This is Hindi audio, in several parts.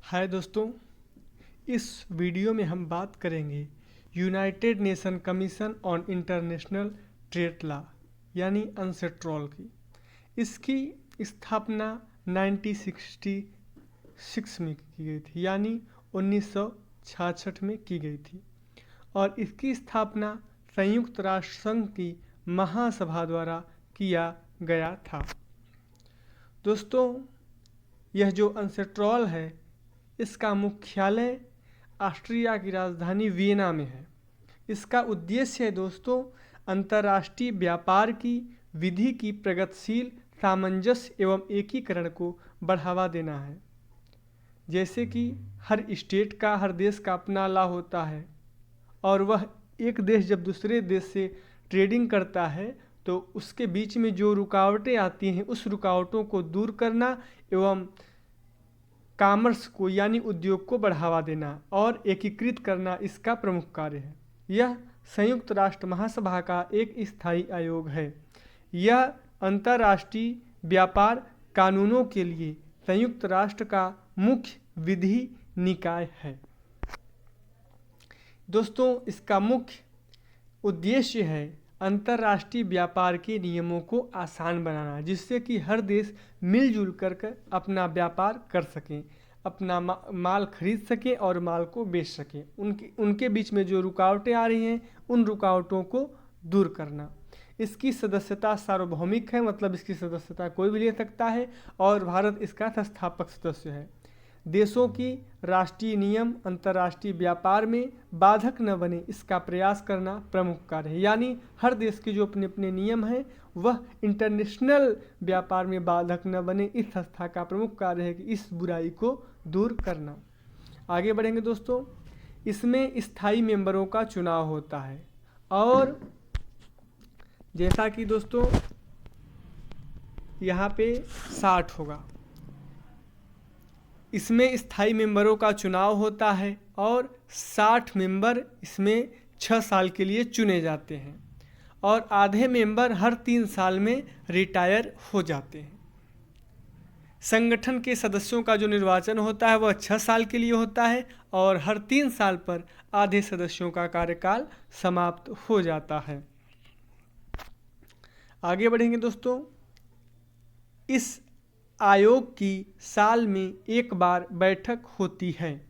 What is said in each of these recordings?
हाय दोस्तों, इस वीडियो में हम बात करेंगे United nation commission on international trade law यानी अनसेट्रॉल की। इसकी स्थापना 1966 में की गई थी यानी 1966 में की गई थी और इसकी स्थापना संयुक्त राष्ट्र संघ की महासभा द्वारा किया गया था। दोस्तों, यह जो अनसेट्रॉल है इसका मुख्यालय ऑस्ट्रिया की राजधानी वियना में है। इसका उद्देश्य है दोस्तों अंतर्राष्ट्रीय व्यापार की विधि की प्रगतिशील सामंजस्य एवं एकीकरण को बढ़ावा देना है। जैसे कि हर स्टेट का, हर देश का अपना लॉ होता है और वह एक देश जब दूसरे देश से ट्रेडिंग करता है तो उसके बीच में जो रुकावटें आती हैं उस रुकावटों को दूर करना एवं कॉमर्स को यानी उद्योग को बढ़ावा देना और एकीकृत करना इसका प्रमुख कार्य है। यह संयुक्त राष्ट्र महासभा का एक स्थायी आयोग है। यह अंतर्राष्ट्रीय व्यापार कानूनों के लिए संयुक्त राष्ट्र का मुख्य विधि निकाय है। दोस्तों, इसका मुख्य उद्देश्य है अंतर्राष्ट्रीय व्यापार के नियमों को आसान बनाना, जिससे कि हर देश मिलजुल कर अपना व्यापार कर सकें, अपना माल खरीद सकें और माल को बेच सकें। उनके बीच में जो रुकावटें आ रही हैं उन रुकावटों को दूर करना। इसकी सदस्यता सार्वभौमिक है, मतलब इसकी सदस्यता कोई भी ले सकता है और भारत इसका संस्थापक सदस्य है। देशों की राष्ट्रीय नियम अंतर्राष्ट्रीय व्यापार में बाधक न बने इसका प्रयास करना प्रमुख कार्य है। यानी हर देश के जो अपने अपने नियम हैं वह इंटरनेशनल व्यापार में बाधक न बने, इस संस्था का प्रमुख कार्य है कि इस बुराई को दूर करना। आगे बढ़ेंगे दोस्तों, इसमें स्थायी मेंबरों का चुनाव होता है और जैसा कि दोस्तों यहाँ पे 60 होगा। इसमें स्थायी मेंबरों का चुनाव होता है और 60 मेंबर इसमें 6 साल के लिए चुने जाते हैं और आधे मेंबर हर 3 साल में रिटायर हो जाते हैं। संगठन के सदस्यों का जो निर्वाचन होता है वह 6 साल के लिए होता है और हर 3 साल पर आधे सदस्यों का कार्यकाल समाप्त हो जाता है। आगे बढ़ेंगे दोस्तों, इस आयोग की साल में एक बार बैठक होती है।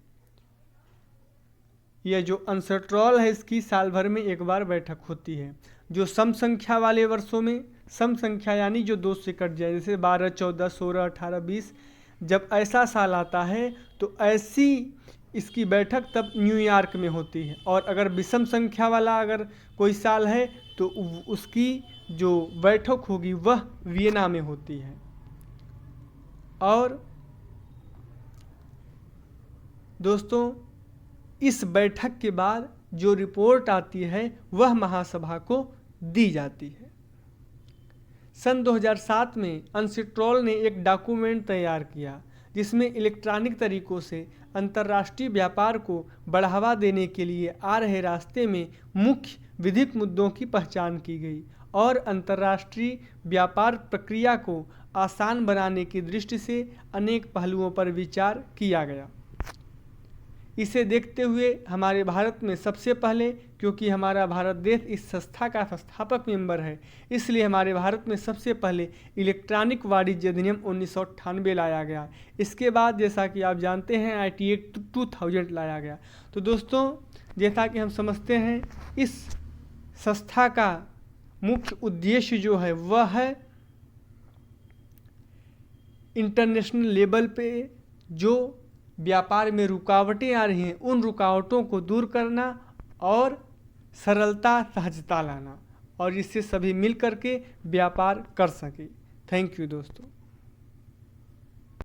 यह जो अनसेट्रॉल है इसकी साल भर में एक बार बैठक होती है। जो सम संख्या वाले वर्षों में, सम संख्या यानी जो 2 से कट जाए, जैसे 12, 14, 16, 18, 20, जब ऐसा साल आता है तो ऐसी इसकी बैठक तब न्यूयॉर्क में होती है। और अगर विषम संख्या वाला अगर कोई साल है तो उसकी जो बैठक होगी वह वियना में होती है। और दोस्तों, इस बैठक के बाद जो रिपोर्ट आती है वह महासभा को दी जाती है। सन 2007 में अनसेट्रॉल ने एक डॉक्यूमेंट तैयार किया जिसमें इलेक्ट्रॉनिक तरीकों से अंतर्राष्ट्रीय व्यापार को बढ़ावा देने के लिए आ रहे रास्ते में मुख्य विधिक मुद्दों की पहचान की गई और अंतर्राष्ट्रीय व्यापार प्रक्रिया को आसान बनाने की दृष्टि से अनेक पहलुओं पर विचार किया गया। इसे देखते हुए हमारे भारत में सबसे पहले, क्योंकि हमारा भारत देश इस संस्था का संस्थापक मेंबर है, इसलिए हमारे भारत में सबसे पहले इलेक्ट्रॉनिक वाणिज्य अधिनियम 1998 लाया गया। इसके बाद जैसा कि आप जानते हैं ITA 2000 लाया गया। तो दोस्तों, जैसा कि हम समझते हैं इस संस्था का मुख्य उद्देश्य जो है वह है इंटरनेशनल लेवल पे जो व्यापार में रुकावटें आ रही हैं उन रुकावटों को दूर करना और सरलता सहजता लाना और इससे सभी मिल करके व्यापार कर सके। थैंक यू दोस्तों।